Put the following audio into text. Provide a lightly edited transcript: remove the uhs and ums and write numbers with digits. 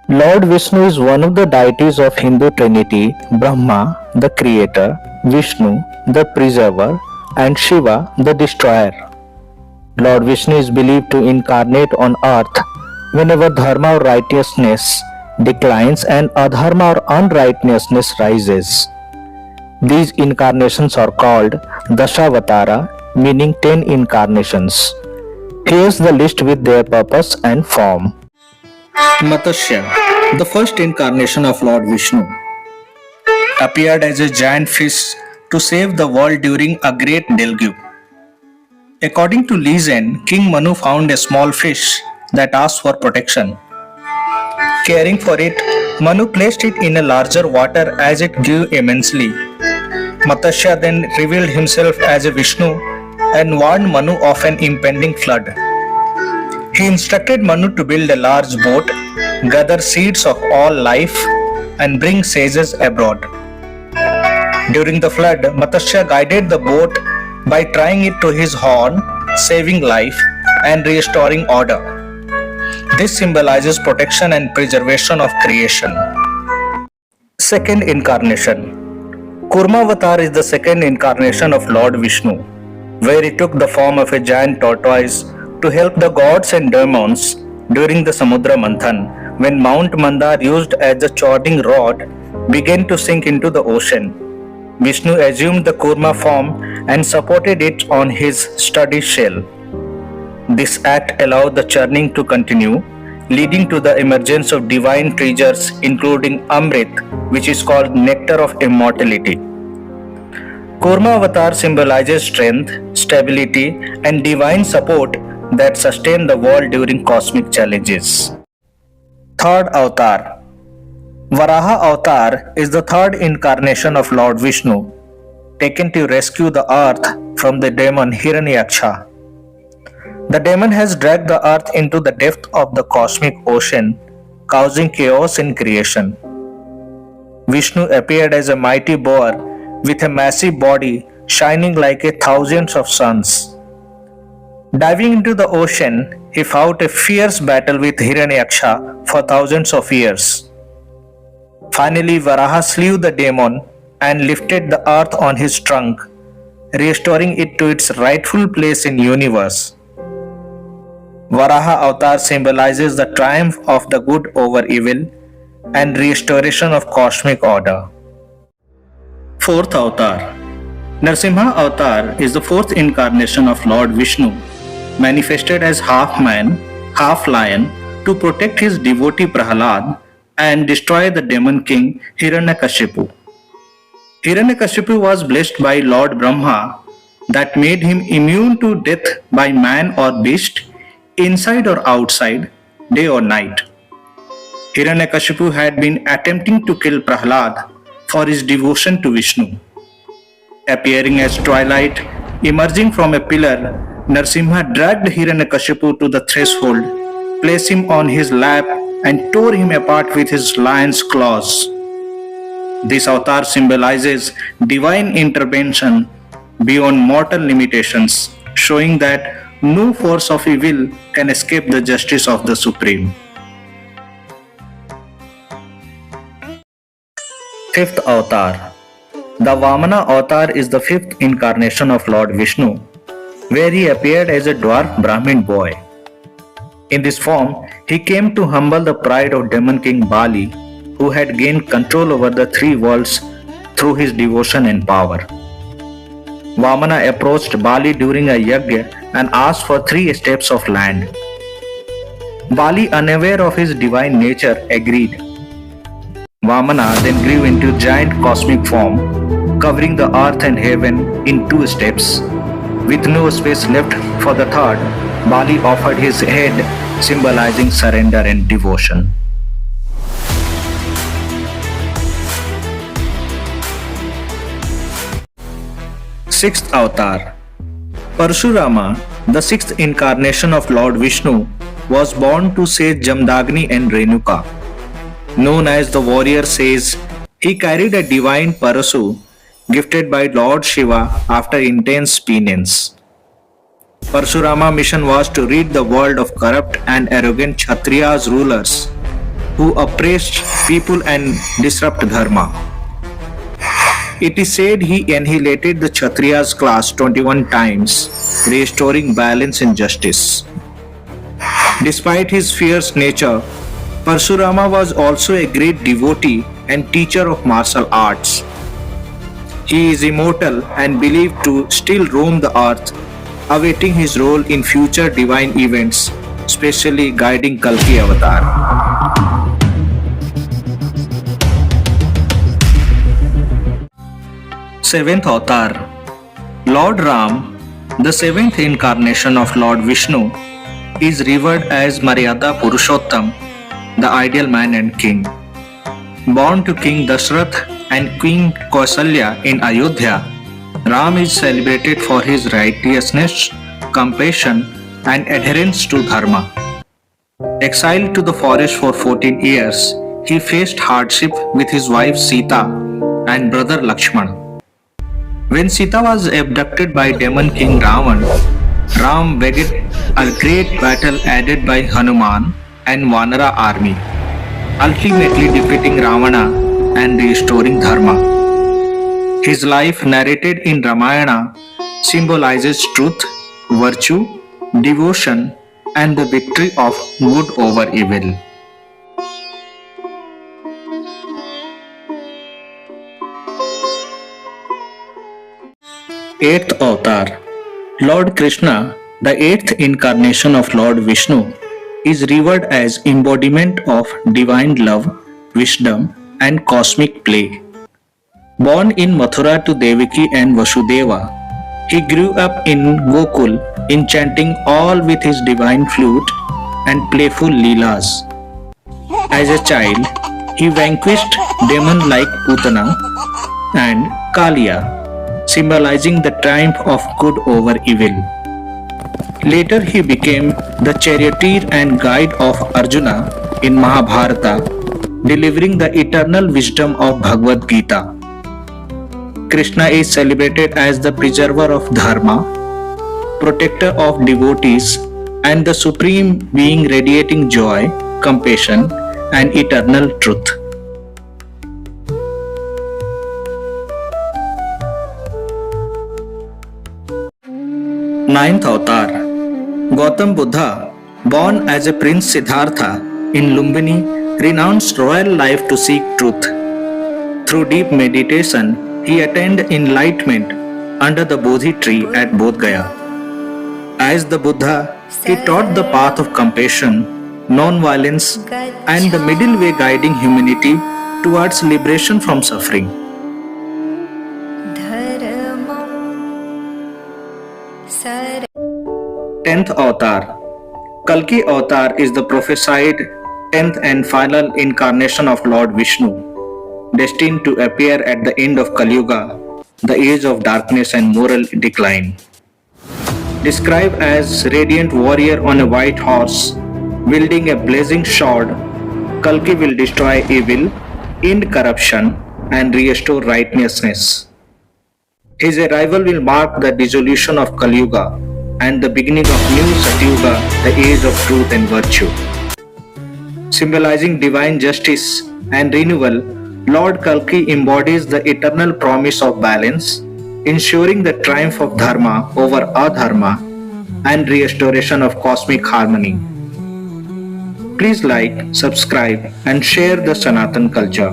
Lord Vishnu is one of the deities of Hindu trinity Brahma, the creator, Vishnu, the preserver, and Shiva, the destroyer. Lord Vishnu is believed to incarnate on earth whenever dharma or righteousness declines and adharma or unrighteousness rises. These incarnations are called Dashavatara, meaning 10 incarnations. Here's the list with their purpose and form. Matsya, the first incarnation of Lord Vishnu, appeared as a giant fish to save the world during a great deluge. According to legend, King Manu found a small fish that asked for protection. Caring for it, Manu placed it in a larger water as it grew immensely. Matsya then revealed himself as a Vishnu and warned Manu of an impending flood. He instructed Manu to build a large boat, gather seeds of all life, and bring sages abroad. During the flood, Matsya guided the boat by tying it to his horn, saving life and restoring order. This symbolizes protection and preservation of creation. Second incarnation. Kurmavatar is the second incarnation of Lord Vishnu, where he took the form of a giant tortoise to help the gods and demons during the Samudra Manthan, when Mount Mandar, used as a churning rod, began to sink into the ocean. Vishnu assumed the Kurma form and supported it on his sturdy shell. This act allowed the churning to continue, leading to the emergence of divine treasures including Amrit, which is called nectar of immortality. Kurma avatar symbolizes strength, stability, and divine support that sustain the world during cosmic challenges. Third avatar. Varaha avatar is the third incarnation of Lord Vishnu, taken to rescue the earth from the demon Hiranyaksha. The demon has dragged the earth into the depth of the cosmic ocean, causing chaos in creation. Vishnu appeared as a mighty boar with a massive body shining like a thousands of suns. Diving into the ocean, he fought a fierce battle with Hiranyaksha for thousands of years. Finally, Varaha slew the demon and lifted the earth on his trunk, restoring it to its rightful place in universe. Varaha avatar symbolizes the triumph of the good over evil and restoration of cosmic order. Fourth avatar. Narsimha avatar is the fourth incarnation of Lord Vishnu, manifested as half man, half lion to protect his devotee Prahalad and destroy the demon king Hiranyakashipu. Hiranyakashipu was blessed by Lord Brahma that made him immune to death by man or beast, inside or outside, day or night. Hiranyakashipu had been attempting to kill Prahlad for his devotion to Vishnu. Appearing as twilight, emerging from a pillar, Narsimha dragged Hiranyakashipu to the threshold, placed him on his lap, and tore him apart with his lion's claws. This avatar symbolizes divine intervention beyond mortal limitations, showing that no force of evil can escape the justice of the Supreme. Fifth avatar. The Vamana avatar is the fifth incarnation of Lord Vishnu, where he appeared as a dwarf Brahmin boy. In this form, he came to humble the pride of demon king Bali, who had gained control over the three worlds through his devotion and power. Vamana approached Bali during a yajna and asked for 3 steps of land. Bali, unaware of his divine nature, agreed. Vamana then grew into giant cosmic form, covering the earth and heaven in 2 steps. With no space left for the third, Bali offered his head, symbolizing surrender and devotion. Sixth avatar. Parshurama, the sixth incarnation of Lord Vishnu, was born to sage Jamdagni and Renuka. Known as the warrior sage, he carried a divine Parasu gifted by Lord Shiva after intense penance. Parshurama's mission was to rid the world of corrupt and arrogant Kshatriyas rulers. who oppressed people and disrupted dharma. It is said he annihilated the Kshatriyas class 21 times, restoring balance and justice. Despite his fierce nature, Parshurama was also a great devotee and teacher of martial arts. He is immortal and believed to still roam the earth, awaiting his role in future divine events, especially guiding Kalki Avatar. Seventh Avatar, Lord Ram, the seventh incarnation of Lord Vishnu, is revered as Maryada Purushottam, the ideal man and king. Born to King Dashrath and Queen Kausalya in Ayodhya, Ram is celebrated for his righteousness, compassion, and adherence to Dharma. Exiled to the forest for 14 years, he faced hardship with his wife Sita and brother Lakshmana. When Sita was abducted by demon king Ravan, Ram waged a great battle aided by Hanuman and Vanara army, ultimately defeating Ravana and restoring Dharma. His life, narrated in Ramayana, symbolizes truth, virtue, devotion, and the victory of good over evil. Eighth Avatar, Lord Krishna, the eighth incarnation of Lord Vishnu, is revered as embodiment of divine love, wisdom, and cosmic play. Born in Mathura to Devaki and Vasudeva, he grew up in Gokul, enchanting all with his divine flute and playful leelas. As a child, he vanquished demons like Putana and Kaliya, symbolizing the triumph of good over evil. Later, he became the charioteer and guide of Arjuna in Mahabharata, delivering the eternal wisdom of Bhagavad Gita. Krishna is celebrated as the preserver of Dharma, protector of devotees, and the supreme being radiating joy, compassion, and eternal truth. Ninth Avatar, Gautam Buddha, born as a Prince Siddhartha in Lumbini, renounced royal life to seek truth. Through deep meditation, he attained enlightenment under the Bodhi tree at Bodh Gaya. As the Buddha, he taught the path of compassion, non-violence, and the middle way, guiding humanity towards liberation from suffering. 10th Avatar, Kalki Avatar is the prophesied 10th and final incarnation of Lord Vishnu, destined to appear at the end of Kali Yuga, the age of darkness and moral decline. Described as radiant warrior on a white horse, wielding a blazing sword, Kalki will destroy evil, end corruption, and restore righteousness. His arrival will mark the dissolution of Kali Yuga and the beginning of new Satyuga, the age of truth and virtue. Symbolizing divine justice and renewal, Lord Kalki embodies the eternal promise of balance, ensuring the triumph of Dharma over Adharma and restoration of cosmic harmony. Please like, subscribe, and share the Sanatan culture.